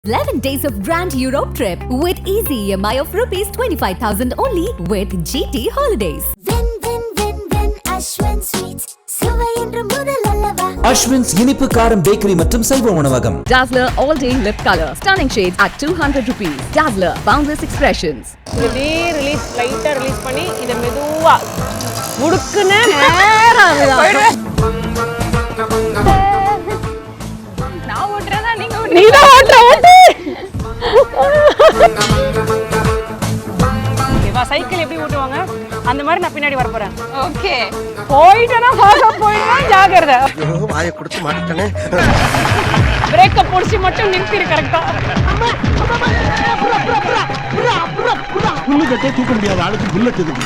11 days of grand Europe trip with easy EMI of rupees 25,000 only with GT Holidays. Win Ashwins sweets. சுவை என்று முதல் அல்லவா. Ashwins இனிப்பு காரம் பேக்கரி மற்றும் சைவ உணவகம். Dazller all day lip color. Stunning shades at 200 rupees. Dazller boundless expressions. இதே ரிலீஸ் லைட்டா ரிலீஸ் பண்ணி இத மெதுவா முடுக்குன நேரா நான் ஓட்றதா நீங்க ஓட்ற ஓகேவா சைக்கிள் எப்படி ஓட்டுவாங்க அந்த மாதிரி நான் பின்னாடி வர போறேன் ஓகே போய்ட்டனா ஃபாஸ்டா போய்டா ஜாகிரதை வாயை கொடுத்து மாட்டேனே பிரேக்க புடிச்சு மட்டும் நிறுத்திரு கரெக்ட்டா புல்லு கட்டே தூக்க முடியாத ஆளுக்கு புல்லட் எதுக்கு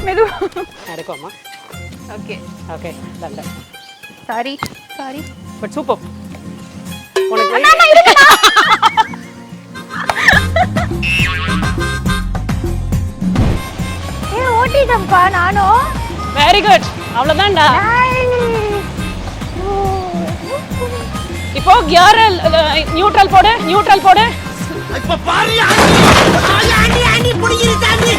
மெது நடக்குமா okay okay done sorry but super உனக்கு அண்ணா இருக்கடா ஓட்டிட்டம்பா நானும் வெரி குட் அவ்வளவுதான்டா இப்போ கியர் நியூட்ரல் போடு இப்ப பாரு ஆண்டி புடிங்கிட்டாங்க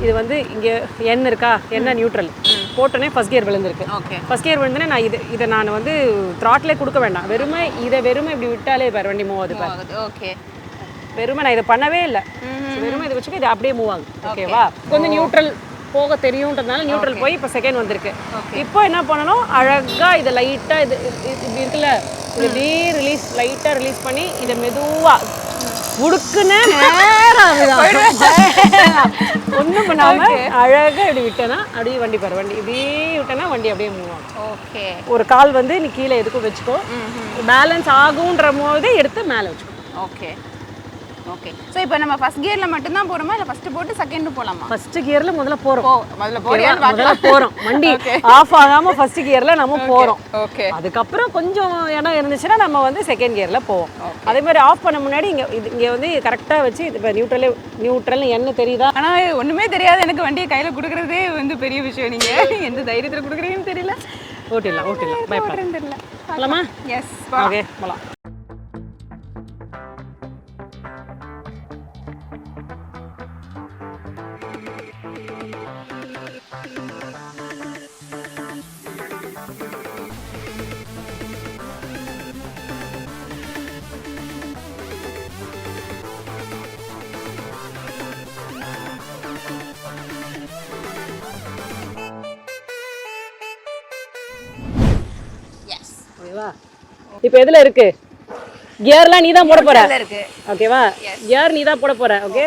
இது வந்து இங்க என் இருக்கா என்ன நியூட்ரல் போட்டனே ஃபர்ஸ்ட் கியர் விழுந்திருக்கு ஓகே ஃபர்ஸ்ட் கியர் விழுந்தனே நான் இத நான் வந்து த்ராட்லே கொடுக்க வேண்டாம் வெறுமே இப்படி விட்டாலே பாரு வண்டி மூவ் ஆகுது பாரு ஓகே வெறுமே நான் இத பண்ணவே இல்ல வெறுமே இத வச்சுக்க இது அப்படியே மூவ் ஆகுது ஓகேவா கொஞ்சம் நியூட்ரல் போக தெரியும்ன்றதுனால நியூட்ரல் போய் இப்போ செகண்ட் வந்திருக்கு இப்போ என்ன பண்ணணும் அழகா இத லைட்டா இது இப்படி இருக்குல்ல இது அப்படியே லைட்டா ரிலீஸ் பண்ணி இத மெதுவா முடுக்குன நேரா ஒன்றும் பண்ணாம அழகா இப்படி விட்டேன்னா அப்படியே வண்டி பாரு வண்டி இப்படியே விட்டேன்னா வண்டி அப்படியே மூவ் ஆகும் ஓகே ஒரு கால் வந்து நீ கீழே எதுக்கும் வச்சுக்கோ பேலன்ஸ் ஆகுன்ற போதே எடுத்து மேலே வச்சுக்கோ ஓகே ஓகே சோ இப்போ நம்ம ஃபர்ஸ்ட் கியர்ல மட்டும் தான் போறோமா இல்ல ஃபர்ஸ்ட் போட்டு செகண்ட் போலாமா ஃபர்ஸ்ட் கியர்ல முதல்ல போறோம் முதல்ல போறோம் வண்டி ஆஃப் ஆகாம ஃபர்ஸ்ட் கியர்ல நம்ம போறோம் ஓகே அதுக்கு அப்புறம் கொஞ்சம் இடம் இருந்துச்சுன்னா நம்ம வந்து செகண்ட் கியர்ல போவோம் அதே மாதிரி ஆஃப் பண்ண முன்னாடி இங்க வந்து கரெக்ட்டா வச்சு இப்போ நியூட்ரல் என்ன தெரியுதா ஆனா ஒண்ணுமே தெரியாது எனக்கு வண்டியை கையில குடுக்குறதே வந்து பெரிய விஷயம் நீங்க எந்த தைரியத்துல குடுக்குறீங்கன்னு தெரியல ஓட்டிடலாம் பயப்படாத தெரியல போலாமா எஸ் ஓகே போலாம் ஓகேவா இப்போ எதுல இருக்கு கியர்லாம் நீ தான் போட போற ஓகேவா கியர் நீ தான் போட போற ஓகே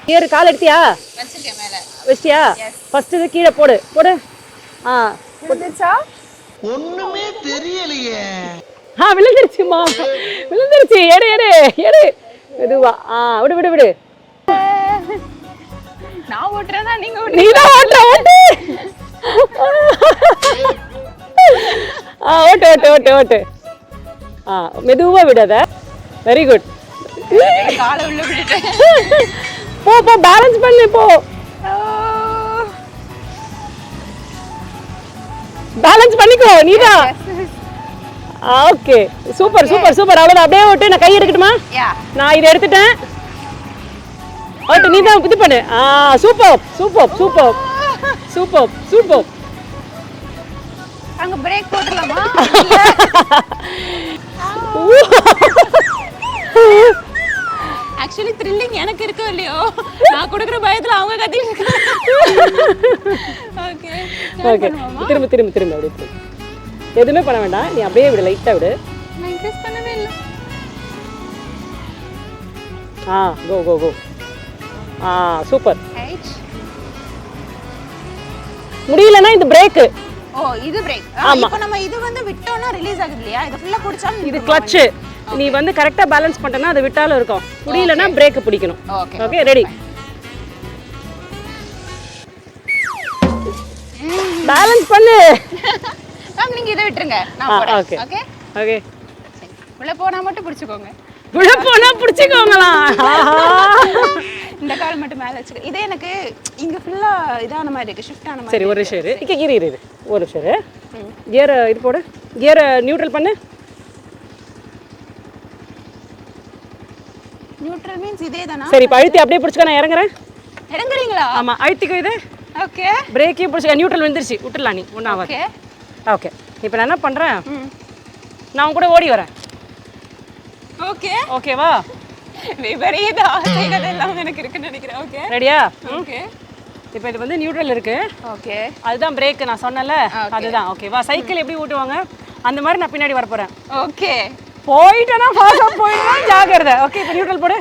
கியர் கால் எடுத்தியா வச்சிட்டேன் மேல வெச்சியா ஃபர்ஸ்ட் இது கீழ போடு போடுச்சா ஒண்ணுமே தெரியலையே விழுந்துருச்சுமா விழுந்துருச்சு எடு மெதுவா விடு நான் ஓட்றதா நீங்க நீ தான் ஓட்டு ஓட்டு மெதுவா விடாத வெரி குட் காலை உள்ள விட்டுட்டேன் போ பேலன்ஸ் பண்ணு போ பேலன்ஸ் பண்ணிக்கோ நீதான் ஓகே சூப்பர் அவ்வளவுதான் அப்படியே ஓட்டு நான் கை எடுக்கட்டுமா நான் இதை எடுத்துட்டேன் ஓட்டு நீதான் இது பண்ணு சூப்பர் அங்க பிரேக் போட்டுறலாமா ஆக்சுவலி த்ரில்லிங் எனக்கு இருக்கோ இல்லையோ நான் கொடுக்குற பயத்துல அவங்க கத்திட்டு இருக்காங்க ஓகே திரும்ப அப்படியே எதுவுமே பண்ண வேண்டாம் நீ அப்படியே விடு லைட்டா விடு நான் இன்க்ரீஸ் பண்ணவே இல்ல கோ சூப்பர் முடியலன்னா இந்த பிரேக் இது பிரேக் இப்போ நம்ம இது வந்து விட்டோம்னா ரிலீஸ் ஆகுது இல்லையா இது ஃபுல்லா புடிச்சாலும் இது கிளட்ச் நீ வந்து கரெக்ட்டா பேலன்ஸ் பண்ணனா அது விட்டாலும் இருக்கும் முடியலனா பிரேக் பிடிக்கணும் ஓகே ரெடி பேலன்ஸ் பண்ணு நீங்க இத விட்டுருங்க நான் போறேன் ஓகே உள்ள போனா மட்டும் பிடிச்சுக்கோங்க உள்ள போனா பிடிச்சுக்கோங்களா இந்த கால் மட்டும் மேல வச்சுக்க. இதே எனக்கு இங்க ஃபுல்லா இதான மாதிரி இருக்கு, ஷிஃப்ட் ஆன மாதிரி. சரி ஒரு நிமிஷம் இரு. இரு ஒரு நிமிஷம் இரு. கியர் இது போடு, கியரை நியூட்ரல் பண்ணு. நியூட்ரல் மீன்ஸ் இதே தானா? சரி இப்போ அழுத்தி அப்படியே பிடிச்சிக்க, நான் இறங்குறேன். இறங்குறீங்களா? ஆமாம், அழுத்திக்கோ. இது ஓகே. பிரேக்கையும் பிடிச்சிக்க, நியூட்ரல் வந்துருச்சு, விட்டுடலாம் நீ ஒன்றும் ஆகாது. ஓகே ஓகே, இப்போ நான் என்ன பண்ணுறேன், நான் உன் கூட ஓடி வரேன். ஓகே ஓகேவா? விபரீத ஆசைகள் எல்லாம் எனக்கு இருக்குன்னு நினைக்கிறேன். ஓகே ரெடியா? ஓகே. இப்போ இது வந்து நியூட்ரல் இருக்கு, ஓகே. அதுதான் பிரேக் நான் சொன்னல, அதுதான். ஓகேவா? சைக்கிள் எப்படி ஓட்டுவாங்க அந்த மாதிரி நான் பின்னாடி வர போகிறேன். ஓகே. போயிட்டேன்னா ஃபாஸ்ட்டாக போயிடுவேன், ஜாகிரதை. ஓகே, இப்போ நியூட்ரல் போடு.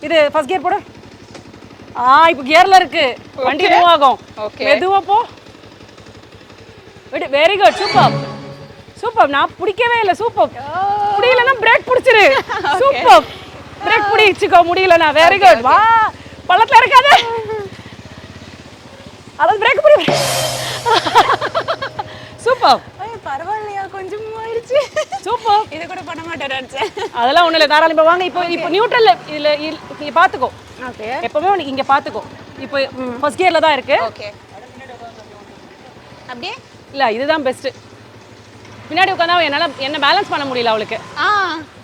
இது ஃபர்ஸ்ட் கியர் போடு. இப்போ கியரில் இருக்கு, வண்டி மூவ் ஆகும். மெதுவாக போ. Very good, super super. நான் பிடிக்கவே இல்லை, சூப்பர். முடியலன்னா பிரேக் பிடிச்சிரு. சூப்பர், பிரேக் பிடிச்சிக்கோ முடியலண்ணா. Very good. வா, பள்ளத்தில் இருக்காது, அதாவது பிரேக் பிடி. சூப்பர். பரவாயில்லையா, கொஞ்சம் ஆயிடுச்சு. சூப்பர். இதை கூட பண்ண மாட்டேன். அதெல்லாம் ஒன்றும் இல்லை, தாராளமாக வாங்க. இப்போ நியூட்ரல் இதில் இங்கே பார்த்துக்கோ. ஓகே. எப்பவுமே உனக்கு இங்கே பார்த்துக்கோ. இப்போ ஃபர்ஸ்ட் கியரில் தான் இருக்கு. ஓகே. அப்படியே இல்லை, இதுதான் பெஸ்ட்டு. பின்னாடி உட்காந்தா என்னால் என்ன பேலன்ஸ் பண்ண முடியல அவளுக்கு.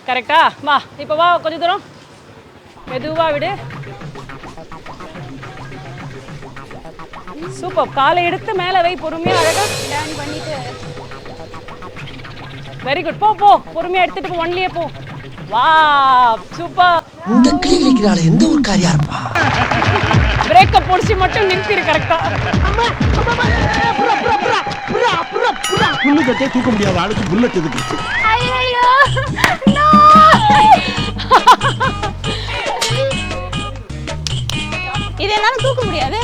கரெக்டா? வா, இப்போ வா, கொஞ்சம் தூரம் மெதுவாக விடு. சூப்பர். காலை எடுத்து மேலே வை, பொறுமையாக அழகாக லேர்ன் பண்ணிட்டு. Very good. போ போ, பொறுமையாக எடுத்துட்டு போ, ஒன்லியே போ. வா, சூப்பர். இந்த கிளினிக்னால எந்த ஒரு காரியா இருப்பா? பிரேக்கை பிடிச்சி மட்டும் நிறுத்திடு கரெக்டா. புல்லுக்கட்டே தூக்க முடியாத ஆளுக்கு புல்லட் எதுக்கு? ஐயோ நோ. இது என்னால தூக்க முடியாது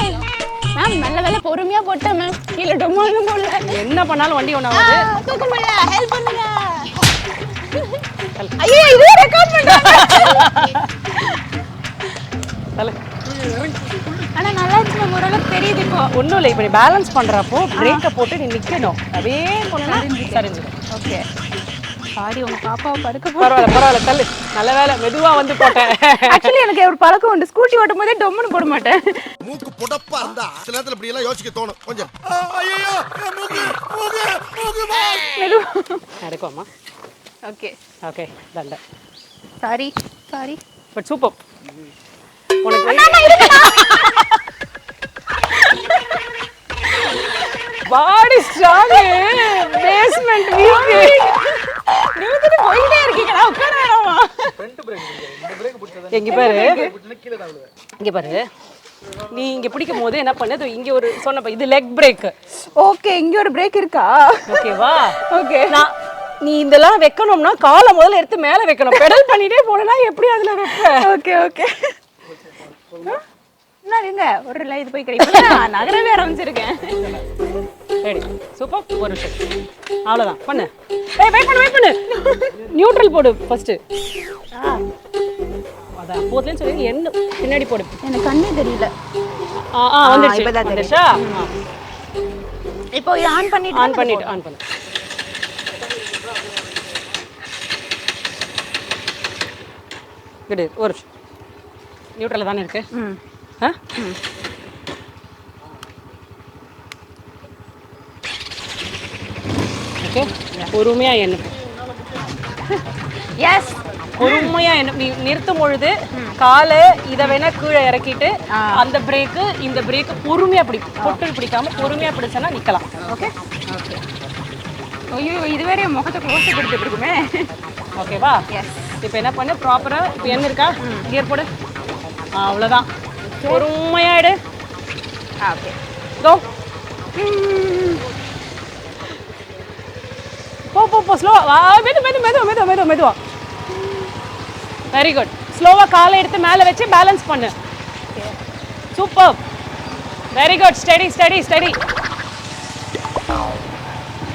மேம். நல்ல வேலை பொறுமையா போட்டேன் மேம். கீழே டொம்மான்னு போடல. என்ன பண்ணாலும் வண்டி ஒன்றாவது. தூக்க முடியல, ஹெல்ப் பண்ணுங்க. ஐயோ, இதே ரெக்கார்ட் பண்றாங்க. ஆனா நல்லா இருக்கு மேம், ஓரளவுக்கு தெரியுது. இப்போ ஒன்றும் இல்லை, இப்போ நீ பேலன்ஸ் பண்ணுறப்போ பிரேக்கை போட்டு நீ நிற்கணும். அப்படியே போனா சரிஞ்சிடும். ஓகே. சாரி, உங்க பாப்பாவை படுக்க பரவாயில்ல பரவாயில்ல, தள்ளு. நல்ல வேலை, மெதுவாக வந்து போட்டேன். ஆக்சுவலி எனக்கு ஒரு பழக்கம் உண்டு, ஸ்கூட்டி ஓட்டும் போதே டொம்முன்னு போட மாட்டேன். மூக்கு புடப்பா இருந்தா சில நேரத்துல இப்படி எல்லாம் யோசிக்க தோணும் கொஞ்சம். ஐயோ, மூக்கு மூக்கு மூக்கு. நடக்கும்மா. ஓகே ஓகே, தண்டை. Sorry sorry. But super. உனக்கு பாடி ஸ்ட்ராங், பேஸ்மெண்ட் வீக். நிமித்திட்டு போயிட்டே இருக்கீங்களா? உட்கார வேணாமா? எங்க பாரு, இங்க பாரு. நீ இங்க பிடிக்கும் போது என்ன பண்ணது, இங்க ஒரு சொன்ன இது லெக் பிரேக். ஓகே, இங்க ஒரு பிரேக் இருக்கா? ஓகேவா? ஓகே. நான் நீ இதெல்லாம் வைக்கணும்னா காலை முதல்ல எடுத்து மேல வைக்கணும். பெடல் பண்ணிட்டே போனா எப்படி அதுல வைப்ப? Okay okay. நான் இருங்க, ஒரு இது போய் கிடைக்கும். நகரவே ஆரம்பிச்சிருக்கேன். Ready, super. ஒரு நிமிஷம், அவ்வளோதான். பண்ணு. வெயிட் பண்ணு. நியூட்ரல் போடு ஃபர்ஸ்ட். அதான் போதுலன்னு சொல்லி என்ன பின்னாடி போடு. எனக்கு கண்ணே தெரியல. வந்துருச்சு. இப்பதான் வந்துருச்சா? இப்போ இது ஆன் பண்ணிட்டு ஆன் பண்ணு. விடு, ஒரு நிமிஷம். நியூட்ரலில் தானே இருக்கு. ஓகே, பொறுமையா எண்ணு. எஸ், பொறுமையா நீ நிறுத்தும் பொழுது காலை இதை வேணா கீழே இறக்கிட்டு அந்த பிரேக்கு இந்த பிரேக்கு பொறுமையா பிடிக்கும். பொட்டு பிடிக்காம பொறுமையா பிடிச்சனா நிக்கலாம். Okay okay. ஐயோ, இதுவரை முகத்தை க்ளோஸ் கொடுத்துட்டு இருக்குமே. ஓகேவா? எஸ். இப்போ என்ன பண்ணு, ப்ராப்பரா இப்போ என்ன இருக்கா, கியர் போடு. அவ்வளோதான். பொறுமையா எடு. Okay, go. போ ஸ்லோவா. மெதுவா. Very good. ஸ்லோவா காலை எடுத்து மேலே வச்சு பேலன்ஸ் பண்ணு. Super. Very good. Steady.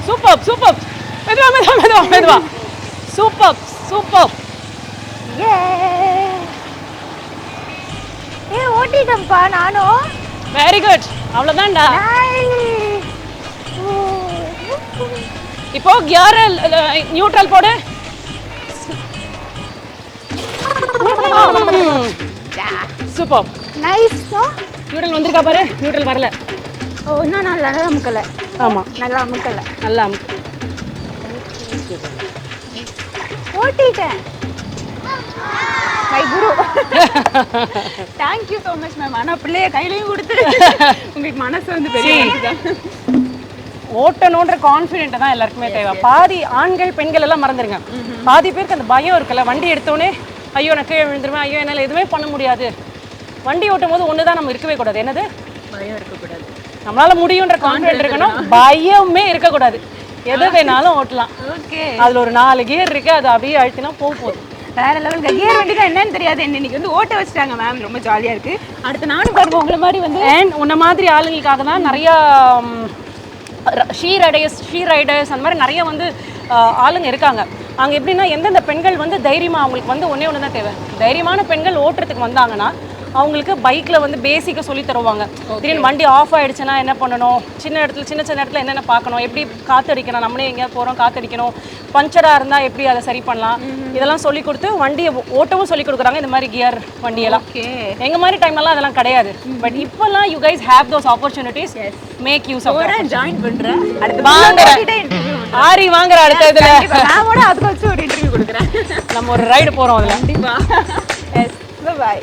Super. மெதுவா. சூப்பர். ஓட்டிட்டேன்ப்பா நானும். Very good. அவ்வளோதான்டா. இப்போ கியர் நியூட்ரல் போடு. சூப்பர். நைஸ். நியூட்ரல் வந்திருக்கா பாரு. நியூட்ரல் வரல. ஓ, இன்னும் நல்லா அமுக்கல. ஆமாம், நல்லா அமுக்கல. நல்லா அமுக்கு. ஓட்டிட்டேன். My guru. Thank you so much ma'am. ஆனால் பிள்ளைய கையிலையும் கொடுத்து உங்களுக்கு மனசு வந்து பெரிய ஓட்டணுன்ற கான்ஃபிடென்ட் தான் எல்லாருக்குமே தேவை. பாதி ஆண்கள் பெண்கள் எல்லாம் மறந்துருங்க. பாதி பேருக்கு அந்த பயம் இருக்குல்ல, வண்டி எடுத்தோடனே ஐயோ நான் கீழே விழுந்துருவேன், ஐயோ என்னால் எதுவுமே பண்ண முடியாது. வண்டி ஓட்டும் போது ஒன்று தான் நம்ம இருக்கவே கூடாது, என்னது பயம் இருக்கக்கூடாது. நம்மளால முடியுன்ற கான்ஃபிடென்ட் இருக்கணும், பயமே இருக்கக்கூடாது. எது வேணாலும் ஓட்டலாம். ஓகே, அதில் ஒரு 4 கியர் இருக்கு, அது அப்படியே அழுத்தினா போகுது. வேற லெவல். கியர் வண்டி தான் என்னன்னு தெரியாது, என்ன இன்னைக்கு வந்து ஓட்ட வச்சுட்டாங்க மேம். ரொம்ப ஜாலியாக இருக்கு. அடுத்து நானும் பாருங்க உங்களை மாதிரி வந்து அண்ட் உன்ன மாதிரி ஆளுங்களுக்காக தான் நிறையா ஷீ ரைடர்ஸ் அந்த மாதிரி நிறைய வந்து ஆளுங்க இருக்காங்க. அங்கே எப்படின்னா எந்தெந்த பெண்கள் வந்து தைரியமாக, அவங்களுக்கு வந்து ஒன்றே ஒன்று தான் தேவை, தைரியமான பெண்கள் ஓட்டுறதுக்கு வந்தாங்கன்னா அவங்களுக்கு பைக்கில் வந்து பேசிக்காக சொல்லி தருவாங்க. திடீர்னு வண்டி ஆஃப் ஆகிடுச்சுன்னா என்ன பண்ணணும், சின்ன இடத்துல என்னென்ன பார்க்கணும், எப்படி காற்றடிக்கணும், நம்மளே எங்கேயாவது போகிறோம் காற்றடிக்கணும், பஞ்சராக இருந்தால் எப்படி அதை சரி பண்ணலாம், இதெல்லாம் சொல்லி கொடுத்து வண்டியை ஓட்டவும் சொல்லி கொடுக்குறாங்க. இந்த மாதிரி கியர் வண்டியெல்லாம் எங்கள் மாதிரி டைம்லாம் அதெல்லாம் கிடையாது. பட் இப்போல்லாம் you guys have those opportunities, make use of. Join பண்ணுறேன். ஆரி வாங்குற அடுத்த இதில் மேமோட அதுக்கு வச்சு ஒரு இன்டர்வியூ கொடுக்குறேன். நம்ம ஒரு ரைடு போகிறோம் அதில். கண்டிப்பாக. Yes, bye.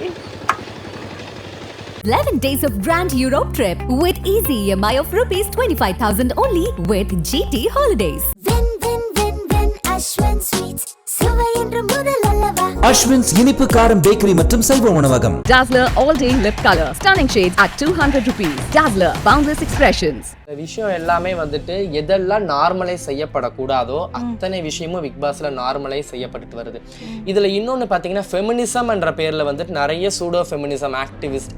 11 days of grand Europe trip with easy EMI of rupees 25,000 only with GT Holidays. Win Ashwins Sweets சுவை என்று முதல் அல்லவா. Ashwins இனிப்பு காரம் பேக்கரி மற்றும் சைவ உணவகம். Dazller all day lip color stunning shades at 200 rupees. Dazller boundless expressions. இந்த விஷயம் எல்லாமே வந்துட்டு எதெல்லாம் நார்மலைஸ் செய்யப்படக்கூடாதோ அத்தனை விஷயமும் பிக் பாஸ்ல நார்மலைஸ் செய்யப்பட்டு வருது. இதுல இன்னொன்று பார்த்தீங்கன்னா ஃபெமினிசம் என்ற பேர்ல வந்துட்டு நிறைய சூடோ ஃபெமினிசம்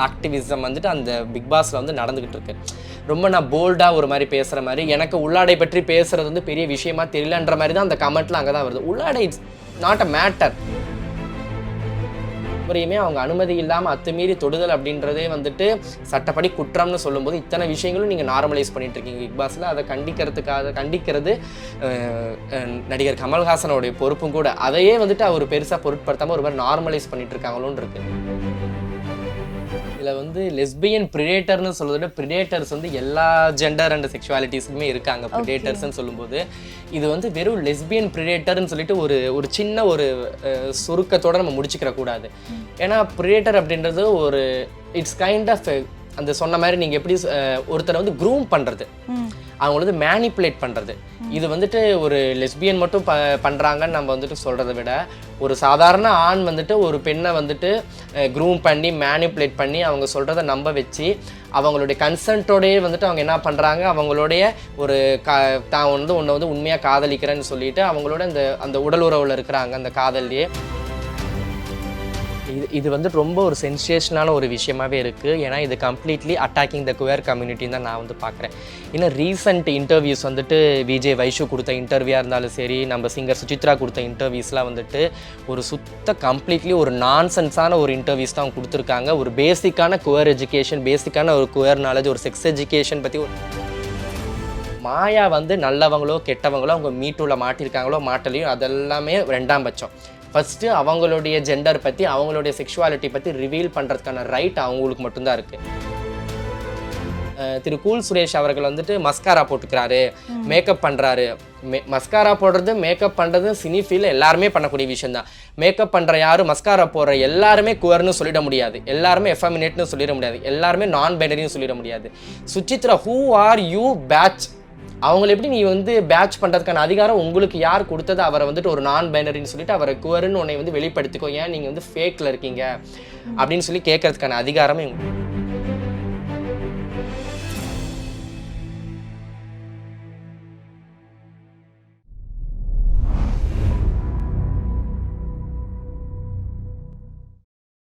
ஆக்டிவிசம் வந்துட்டு அந்த பிக் பாஸ்ல வந்து நடந்துகிட்டு இருக்கு. ரொம்ப நான் போல்டா ஒரு மாதிரி பேசுற மாதிரி, எனக்கு உள்ளாடை பற்றி பேசுறது வந்து பெரிய விஷயமா தெரியலன்ற மாதிரி தான் அந்த கமெண்ட்ல அங்கதான் வருது. உள்ளாடை இட்ஸ் நாட் அ மேட்டர். முறையுமே அவங்க அனுமதி இல்லாமல் அத்துமீறி தொடுதல் அப்படின்றதே வந்துட்டு சட்டப்படி குற்றம்னு சொல்லும்போது இத்தனை விஷயங்களும் நீங்கள் நார்மலைஸ் பண்ணிட்டு இருக்கீங்க பிக் பாஸில். அதை கண்டிக்கிறது நடிகர் கமல்ஹாசனோடைய பொறுப்பும் கூட. அதையே வந்துட்டு அவர் பெருசாக பொருட்படுத்தாமல் ஒரு மாதிரி நார்மலைஸ் பண்ணிட்டு இருக்காங்களோன்னு இருக்கு. இதில் வந்து லெஸ்பியன் ப்ரிடேட்டர்னு சொல்றதை விட ப்ரிடேட்டர்ஸ் வந்து எல்லா ஜெண்டர் அண்ட் செக்ஷுவாலிட்டிஸுமே இருக்காங்க. ப்ரிடேட்டர்ஸ்ன்னு சொல்லும்போது இது வந்து வெறும் லெஸ்பியன் ப்ரிடேட்டர்னு சொல்லிட்டு ஒரு சின்ன ஒரு சுருக்கத்தோடு நம்ம முடிச்சுக்கிற கூடாது. ஏன்னா ப்ரிடேட்டர் அப்படின்றது ஒரு இட்ஸ் கைண்ட் ஆஃப் அந்த சொன்ன மாதிரி நீங்கள் எப்படி ஒருத்தரை வந்து க்ரூம் பண்ணுறது, அவங்க வந்து மேனிப்புலேட் பண்ணுறது. இது வந்துட்டு ஒரு லெஸ்பியன் மட்டும் பண்ணுறாங்கன்னு நம்ம வந்துட்டு சொல்கிறத விட ஒரு சாதாரண ஆண் வந்துட்டு ஒரு பெண்ணை வந்துட்டு க்ரூம் பண்ணி மேனிப்புலேட் பண்ணி அவங்க சொல்கிறத நம்ப வச்சு அவங்களுடைய கன்சென்ட்டோடையே வந்துட்டு அவங்க என்ன பண்ணுறாங்க, அவங்களுடைய ஒரு தான் வந்து ஒன்றை வந்து உண்மையாக காதலிக்கிறேன்னு சொல்லிட்டு அவங்களோட அந்த உடல் உறவில் இருக்கிறாங்க அந்த காதல்லையே. இது வந்து ரொம்ப ஒரு சென்சேஷனான ஒரு விஷயமாகவே இருக்குது. ஏன்னா இது கம்ப்ளீட்லி அட்டாக்கிங் த குயர் கம்யூனிட்டின்னு தான் நான் வந்து பார்க்குறேன். இன்னும் ரீசெண்ட் இன்டர்வியூஸ் வந்துட்டு விஜய் வைஷு கொடுத்த இன்டர்வியூவாக இருந்தாலும் சரி, நம்ம சிங்கர் சுசித்ரா கொடுத்த இன்டர்வியூஸ்லாம் வந்துட்டு ஒரு கம்ப்ளீட்லி ஒரு நான்சென்ஸான ஒரு இன்டர்வியூஸ் தான் அவங்க கொடுத்துருக்காங்க. ஒரு பேசிக்கான குயர் எஜுகேஷன், பேசிக்கான ஒரு குயர் நாலேஜ், ஒரு செக்ஸ் எஜுகேஷன் பற்றி மாயா வந்து நல்லவங்களோ கெட்டவங்களோ அவங்க மீட்டூவில் மாட்டியிருக்காங்களோ மாட்டலையும் அதெல்லாமே 2ஆம் பட்சம். ஃபஸ்ட்டு அவங்களுடைய ஜெண்டர் பற்றி, அவங்களுடைய செக்ஷுவாலிட்டி பற்றி ரிவீல் பண்ணுறதுக்கான ரைட் அவங்களுக்கு மட்டும்தான் இருக்குது. திரு கூல் சுரேஷ் அவர்கள் வந்துட்டு மஸ்காரா போட்டுக்கிறாரு, மேக்கப் பண்ணுறாரு. மஸ்காரா போடுறது மேக்கப் பண்ணுறது சினிஃபீல்டில் எல்லாருமே பண்ணக்கூடிய விஷயம் தான். மேக்கப் பண்ணுற யாரும் மஸ்காரா போடுற எல்லாருமே குவர்னு சொல்லிட முடியாது, எல்லாருமே எஃபமினேட்னு சொல்லிட முடியாது, எல்லாருமே நான் பைனரின்னு சொல்லிட முடியாது. Suchitra, who are you batch? அவங்களை எப்படி நீ வந்து பேட்ச் பண்ணுறதுக்கான அதிகாரம் உங்களுக்கு யார் கொடுத்தது? அவரை வந்துட்டு ஒரு நான் பைனரின்னு சொல்லிட்டு அவரை குவர்னு உன்னை வந்து வெளிப்படுத்திக்கோ, ஏன் நீங்கள் வந்து ஃபேக்கில் இருக்கீங்க அப்படின்னு சொல்லி கேட்கறதுக்கான அதிகாரமே